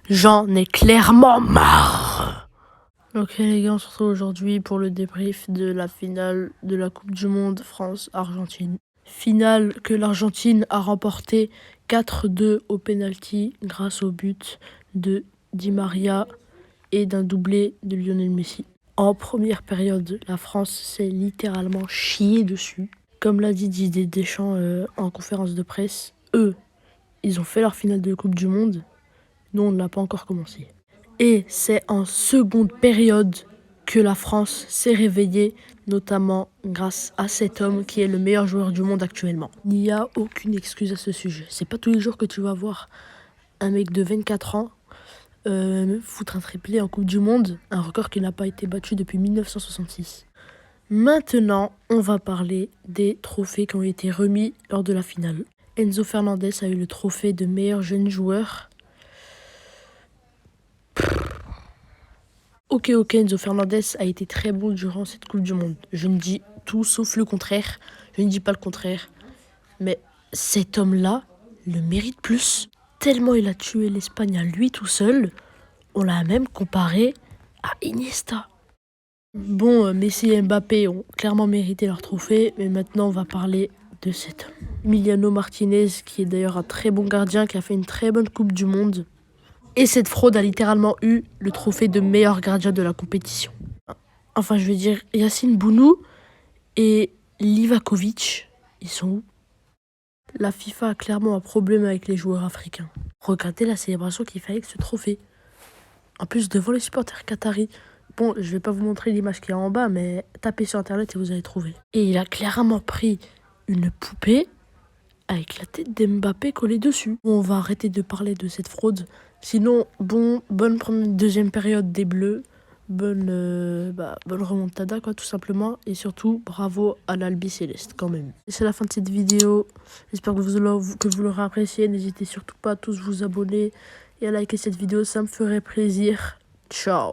J'en ai clairement marre. Ok les gars, on se retrouve aujourd'hui pour le débrief de la finale de la Coupe du Monde France-Argentine. Finale que l'Argentine a remportée 4-2 au penalty grâce au but de Di Maria et d'un doublé de Lionel Messi. En première période, la France s'est littéralement chiée dessus. Comme l'a dit Didier Deschamps en conférence de presse, eux, ils ont fait leur finale de Coupe du Monde. Nous, on ne l'a pas encore commencé. Et c'est en seconde période que la France s'est réveillée, notamment grâce à cet homme qui est le meilleur joueur du monde actuellement. Il n'y a aucune excuse à ce sujet. C'est pas tous les jours que tu vas voir un mec de 24 ans foutre un triplé en Coupe du Monde, un record qui n'a pas été battu depuis 1966. Maintenant, on va parler des trophées qui ont été remis lors de la finale. Enzo Fernandez a eu le trophée de meilleur jeune joueur. Ok, Enzo Fernandez a été très bon durant cette Coupe du Monde. Je ne dis tout sauf le contraire. Je ne dis pas le contraire. Mais cet homme-là le mérite plus. Tellement il a tué l'Espagne à lui tout seul. On l'a même comparé à Iniesta. Bon, Messi et Mbappé ont clairement mérité leur trophée. Mais maintenant, on va parler de cet homme. Emiliano Martinez, qui est d'ailleurs un très bon gardien, qui a fait une très bonne Coupe du Monde. Et cette fraude a littéralement eu le trophée de meilleur gardien de la compétition. Enfin, je veux dire, Yassine Bounou et Livakovic, ils sont où? La FIFA a clairement un problème avec les joueurs africains. Regardez la célébration qu'il fait avec ce trophée. En plus, devant les supporters qataris. Bon, je vais pas vous montrer l'image qu'il y a en bas, mais tapez sur internet et vous allez trouver. Et il a clairement pris une poupée avec la tête d'Mbappé collée dessus. On va arrêter de parler de cette fraude. Sinon, bonne deuxième période des Bleus. Bonne remontada, quoi, tout simplement. Et surtout, bravo à l'Albi Céleste, quand même. Et c'est la fin de cette vidéo. J'espère que vous l'aurez apprécié. N'hésitez surtout pas à tous vous abonner et à liker cette vidéo. Ça me ferait plaisir. Ciao.